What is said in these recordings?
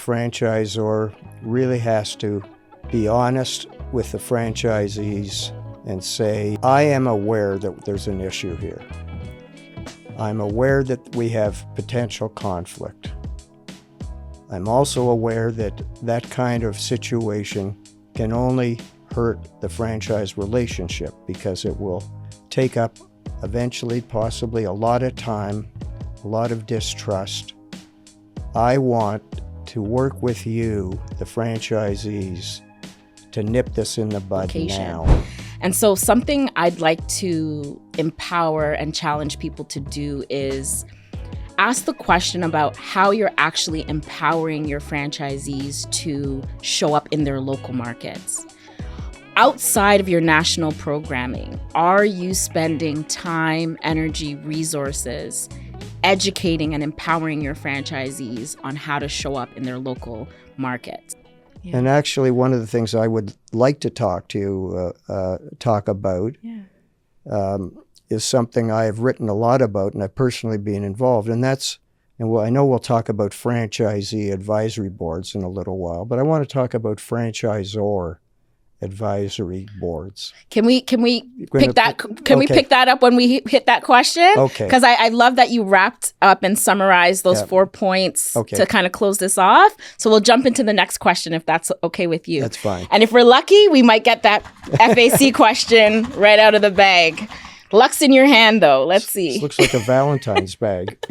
franchisor really has to be honest with the franchisees and say, I am aware that there's an issue here. I'm aware that we have potential conflict. I'm also aware that that kind of situation can only hurt the franchise relationship because it will take up eventually possibly a lot of time, a lot of distrust. I want to work with you, the franchisees, to nip this in the bud now. And so something I'd like to empower and challenge people to do is ask the question about how you're actually empowering your franchisees to show up in their local markets. Outside of your national programming, are you spending time, energy, resources, educating and empowering your franchisees on how to show up in their local markets? Yeah. And actually, one of the things I would like to talk about is something I have written a lot about and I've personally been involved. And I know we'll talk about franchisee advisory boards in a little while, but I want to talk about franchisor advisory boards. Can we pick that up when we hit that question? Okay. Because I love that you wrapped up and summarized those 4 points to kind of close this off. So we'll jump into the next question if that's okay with you. That's fine. And if we're lucky, we might get that FAC question right out of the bag. Luck's in your hand, though. Let's see. This looks like a Valentine's bag.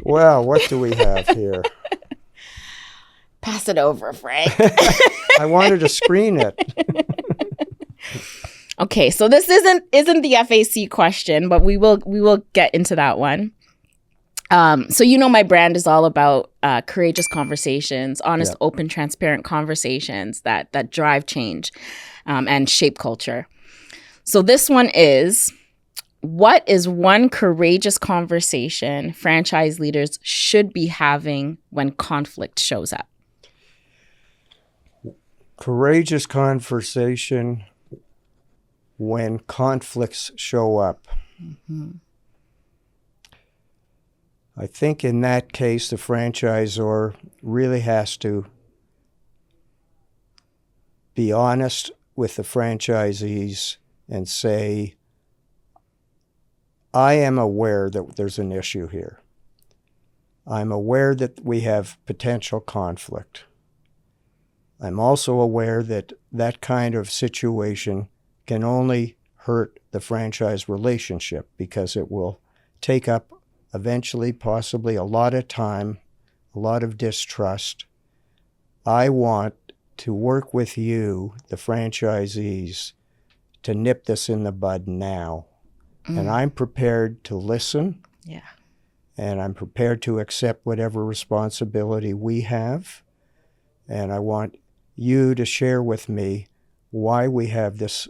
Well, what do we have here? Pass it over, Frank. I wanted to screen it. Okay, so this isn't the FAC question, but we will get into that one. So my brand is all about courageous conversations, honest, open, transparent conversations that drive change and shape culture. So this one is, what is one courageous conversation franchise leaders should be having when conflict shows up? Courageous conversation when conflicts show up. Mm-hmm. I think in that case, the franchisor really has to be honest with the franchisees and say, I am aware that there's an issue here. I'm aware that we have potential conflict. I'm also aware that that kind of situation can only hurt the franchise relationship because it will take up eventually possibly a lot of time, a lot of distrust. I want to work with you, the franchisees, to nip this in the bud now. And I'm prepared to listen. Yeah. And I'm prepared to accept whatever responsibility we have. And I want you to share with me why we have this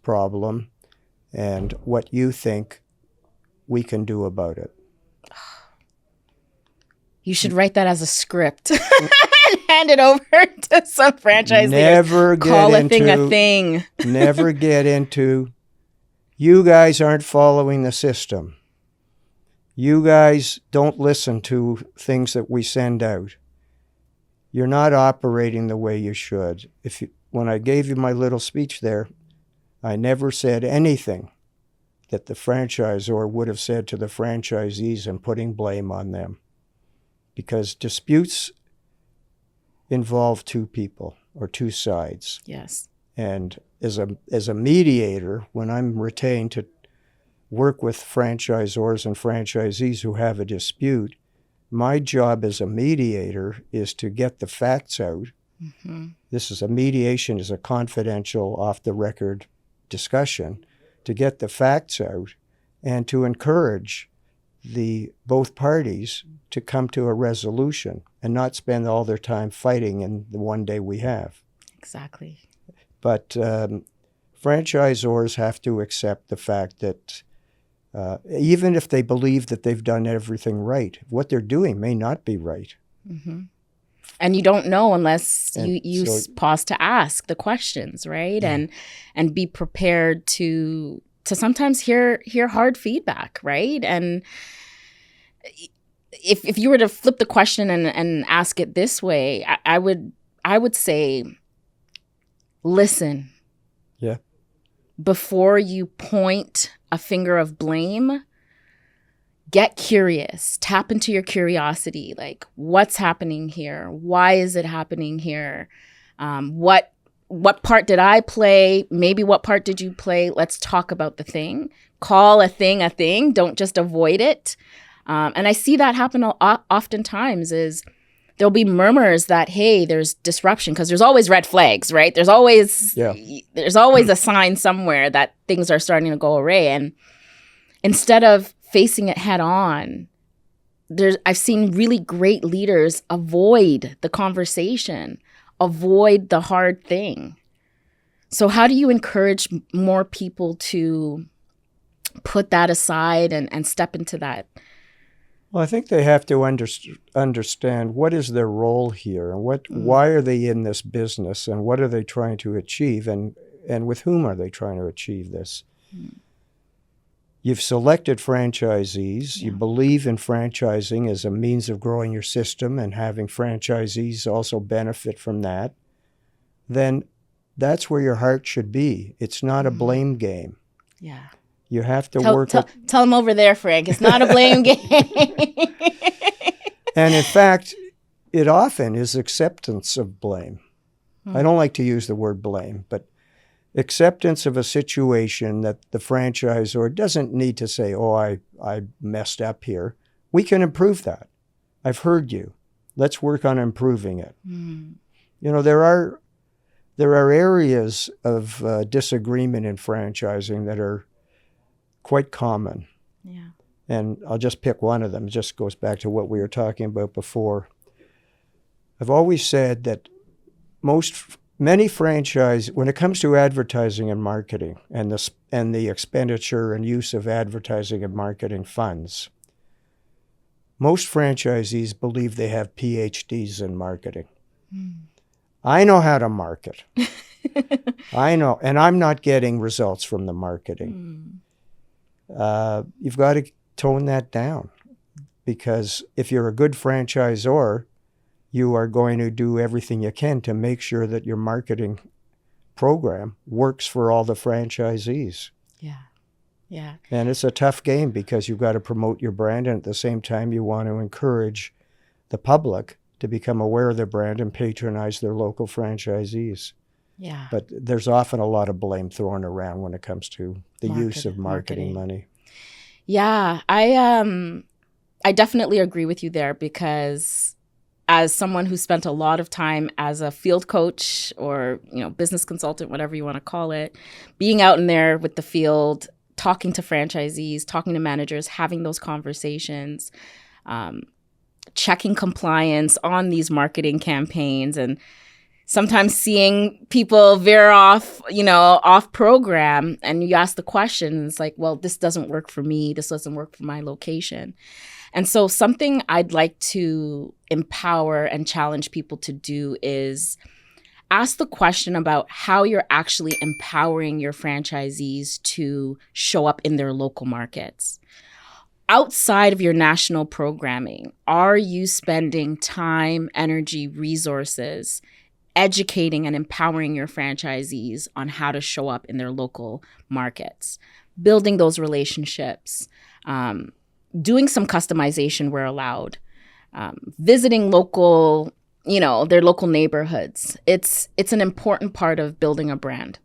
problem and what you think we can do about it. You should write that as a script and hand it over to some franchise leaders. Call a thing a thing. Never get into, you guys aren't following the system. You guys don't listen to things that we send out. You're not operating the way you should. When I gave you my little speech there, I never said anything that the franchisor would have said to the franchisees and putting blame on them. Because disputes involve two people or two sides. Yes. And as a mediator, when I'm retained to work with franchisors and franchisees who have a dispute, my job as a mediator is to get the facts out. Mm-hmm. Mediation is a confidential, off-the-record discussion, to get the facts out and to encourage both parties to come to a resolution and not spend all their time fighting in the one day we have. Exactly. But franchisors have to accept the fact that even if they believe that they've done everything right, what they're doing may not be right. Mm-hmm. And you don't know unless you pause to ask the questions, right? Yeah. And be prepared to sometimes hear hard feedback, right? And if you were to flip the question and ask it this way, I would say, listen. Yeah. Before you point a finger of blame, get curious, tap into your curiosity. Like, what's happening here? Why is it happening here? What part did I play? Maybe what part did you play? Let's talk about the thing. Call a thing a thing. Don't just avoid it. And I see that happen oftentimes is there'll be murmurs that, hey, there's disruption, because there's always red flags, right? There's always a sign somewhere that things are starting to go awry. And instead of facing it head on, I've seen really great leaders avoid the conversation, avoid the hard thing. So how do you encourage more people to put that aside and step into that? Well, I think they have to understand what is their role here, and why are they in this business, and what are they trying to achieve, and with whom are they trying to achieve this? You've selected franchisees. You believe in franchising as a means of growing your system and having franchisees also benefit from that. Then that's where your heart should be. It's not a blame game. Yeah. You have to tell them over there, Frank. It's not a blame game. And in fact, it often is acceptance of blame. I don't like to use the word blame, but acceptance of a situation that the franchisor doesn't need to say, oh, I messed up here. We can improve that. I've heard you. Let's work on improving it. You know, there are areas of disagreement in franchising that are quite common. Yeah. And I'll just pick one of them. It just goes back to what we were talking about before. I've always said that many franchise, when it comes to advertising and marketing and the expenditure and use of advertising and marketing funds, most franchisees believe they have PhDs in marketing. I know how to market. I know, and I'm not getting results from the marketing. You've got to tone that down, because if you're a good franchisor, you are going to do everything you can to make sure that your marketing program works for all the franchisees. Yeah. And it's a tough game, because you've got to promote your brand, and at the same time you want to encourage the public to become aware of their brand and patronize their local franchisees. Yeah. But there's often a lot of blame thrown around when it comes to the use of marketing money. Yeah, I definitely agree with you there, because as someone who spent a lot of time as a field coach or, business consultant, whatever you want to call it, being out in there with the field, talking to franchisees, talking to managers, having those conversations, checking compliance on these marketing campaigns, and sometimes seeing people veer off, off program, and you ask the questions like, well, this doesn't work for me. This doesn't work for my location. And so something I'd like to empower and challenge people to do is ask the question about how you're actually empowering your franchisees to show up in their local markets. Outside of your national programming, are you spending time, energy, resources educating and empowering your franchisees on how to show up in their local markets, building those relationships, doing some customization where allowed, visiting local, their local neighborhoods? It's an important part of building a brand.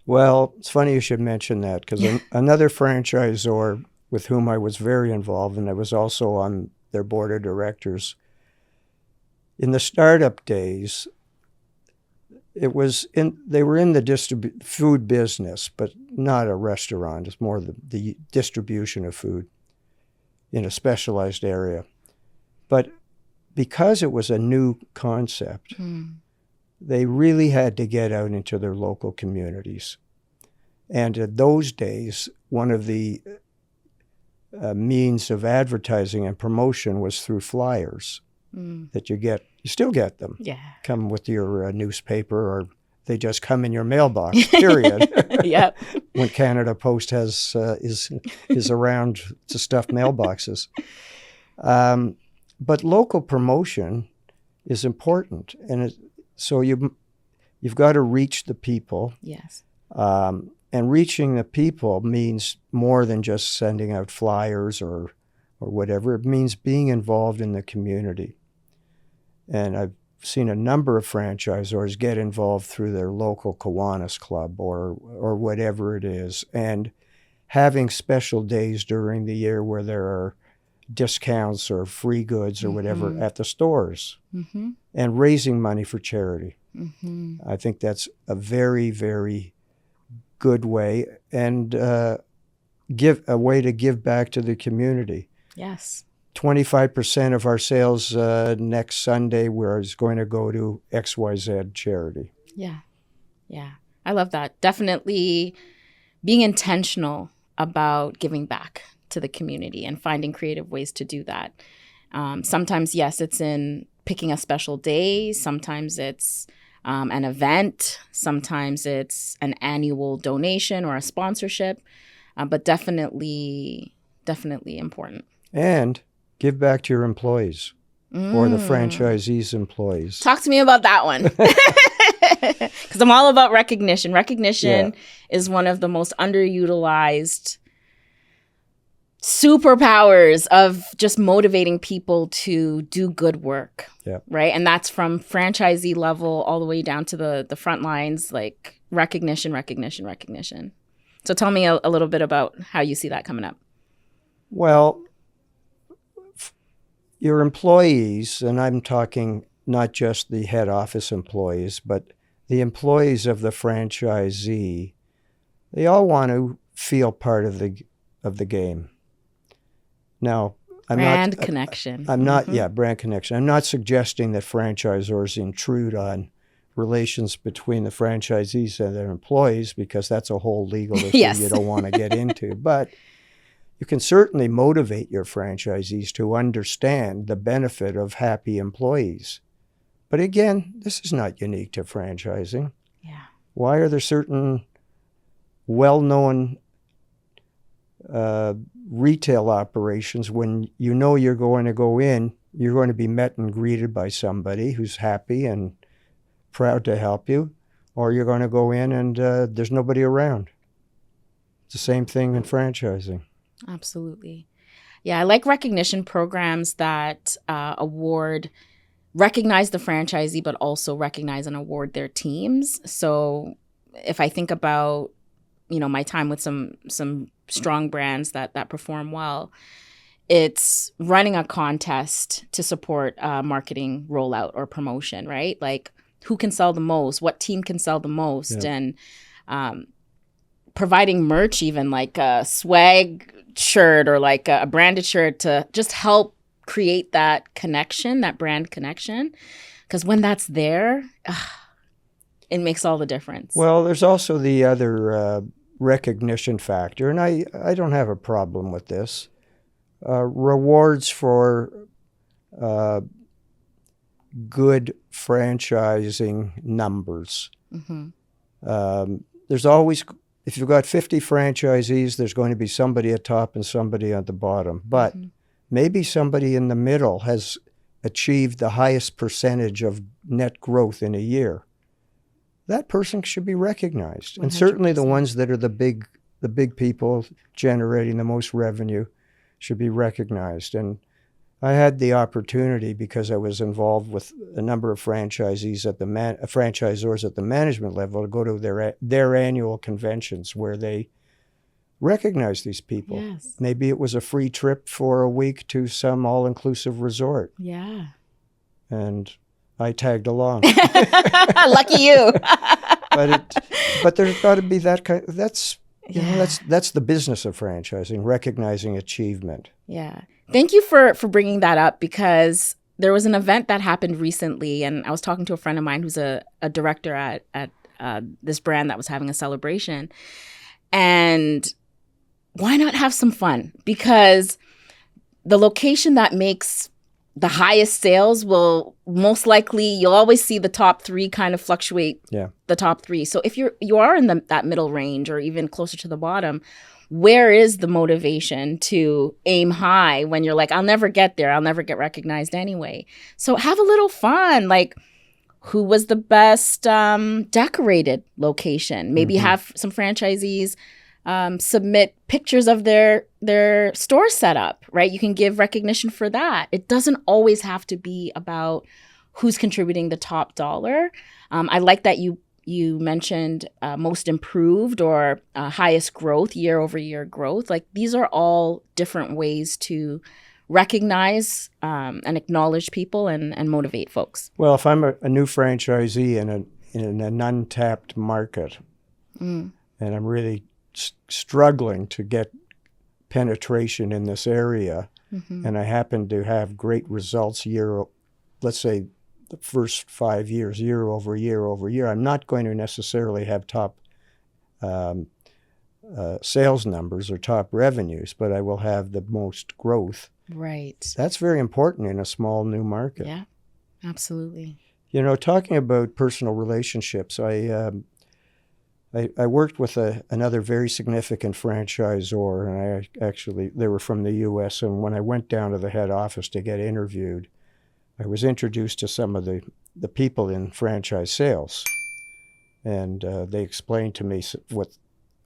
Well, it's funny you should mention that, because another franchisor with whom I was very involved, and I was also on their board of directors, in the startup days, they were in the food business, but not a restaurant. It's more the distribution of food in a specialized area. But because it was a new concept, they really had to get out into their local communities. And in those days, one of the means of advertising and promotion was through flyers that you still get them. Yeah. Come with your newspaper or They just come in your mailbox, period. Yep. When Canada Post is around to stuff mailboxes. But local promotion is important. And so you've got to reach the people. Yes. And reaching the people means more than just sending out flyers or whatever. It means being involved in the community. And I've seen a number of franchisors get involved through their local Kiwanis club or whatever it is, and having special days during the year where there are discounts or free goods or whatever at the stores, and raising money for charity. I think that's a very, very good way, and a way to give back to the community. Yes. 25% of our sales next Sunday is going to go to XYZ charity. Yeah. Yeah. I love that. Definitely being intentional about giving back to the community and finding creative ways to do that. Sometimes, yes, it's in picking a special day. Sometimes it's an event. Sometimes it's an annual donation or a sponsorship. But definitely important. And give back to your employees or the franchisees' employees. Talk to me about that one. Because I'm all about recognition. Recognition is one of the most underutilized superpowers of just motivating people to do good work. Right? And that's from franchisee level all the way down to the front lines, like recognition. So tell me a little bit about how you see that coming up. Well, your employees, and I'm talking not just the head office employees, but the employees of the franchisee, they all want to feel part of the game. Now, brand connection. Brand connection. I'm not suggesting that franchisors intrude on relations between the franchisees and their employees, because that's a whole legal issue you don't want to get into. But you can certainly motivate your franchisees to understand the benefit of happy employees. But again, this is not unique to franchising. Yeah. Why are there certain well-known retail operations when you know you're going to go in, you're going to be met and greeted by somebody who's happy and proud to help you, or you're going to go in and there's nobody around? It's the same thing in franchising. Absolutely. Yeah, I like recognition programs that recognize the franchisee, but also recognize and award their teams. So if I think about, my time with some strong brands that perform well, it's running a contest to support marketing rollout or promotion, right? Like, who can sell the most? What team can sell the most? And providing merch, even like a swag shirt or like a branded shirt, to just help create that connection, that brand connection. Because when that's there, it makes all the difference. Well, there's also the other recognition factor, and I don't have a problem with this. Rewards for good franchising numbers. There's always, if you've got 50 franchisees, there's going to be somebody at top and somebody at the bottom. But maybe somebody in the middle has achieved the highest percentage of net growth in a year. That person should be recognized. 100%. And certainly the ones that are the big people generating the most revenue should be recognized. And I had the opportunity, because I was involved with a number of franchisees at franchisors at the management level, to go to their annual conventions where they recognize these people. Yes. Maybe it was a free trip for a week to some all-inclusive resort. Yeah. And I tagged along. Lucky you. but there's got to be that kind. That's the business of franchising, recognizing achievement. Yeah. Thank you for bringing that up, because there was an event that happened recently, and I was talking to a friend of mine who's a director at this brand that was having a celebration. And why not have some fun? Because the location that makes the highest sales will most likely, you'll always see the top three kind of fluctuate. Yeah. The top three. So if you are in that middle range or even closer to the bottom, where is the motivation to aim high when you're like, I'll never get there. I'll never get recognized anyway. So have a little fun. Like, who was the best decorated location? Maybe have some franchisees submit pictures of their store setup, right? You can give recognition for that. It doesn't always have to be about who's contributing the top dollar. I like that you mentioned most improved or highest growth, year over year growth. Like, these are all different ways to recognize and acknowledge people and motivate folks. Well, if I'm a new franchisee in an untapped market, and I'm really struggling to get penetration in this area, and I happen to have great results let's say the first 5 years, year over year over year, I'm not going to necessarily have top sales numbers or top revenues, but I will have the most growth. Right. That's very important in a small new market. Yeah, absolutely. You know, talking about personal relationships, I worked with another very significant franchisor, and they were from the U.S., and when I went down to the head office to get interviewed, I was introduced to some of the people in franchise sales, and they explained to me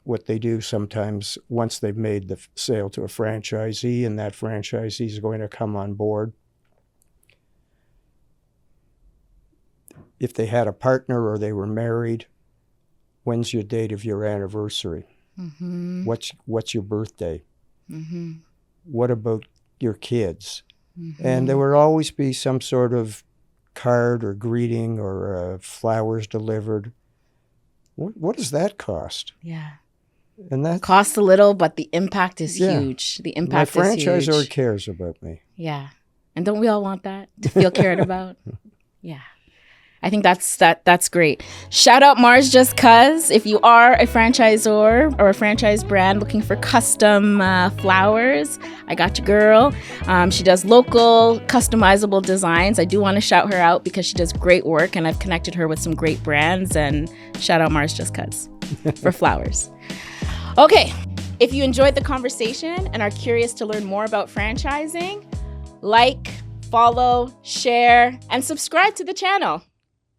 what they do sometimes once they've made the sale to a franchisee, and that franchisee is going to come on board. If they had a partner or they were married, when's your date of your anniversary? What's your birthday? What about your kids? And there would always be some sort of card or greeting or flowers delivered. What does that cost? Yeah. And that costs a little, but the impact is huge. The impact is huge. My franchisor cares about me. Yeah. And don't we all want that, to feel cared about? Yeah. I think that's great. Shout out Mars Just Cuz. If you are a franchisor or a franchise brand looking for custom flowers, I got you, girl. She does local customizable designs. I do want to shout her out because she does great work, and I've connected her with some great brands. And shout out Mars Just Cuz for flowers. Okay, if you enjoyed the conversation and are curious to learn more about franchising, like, follow, share, and subscribe to the channel.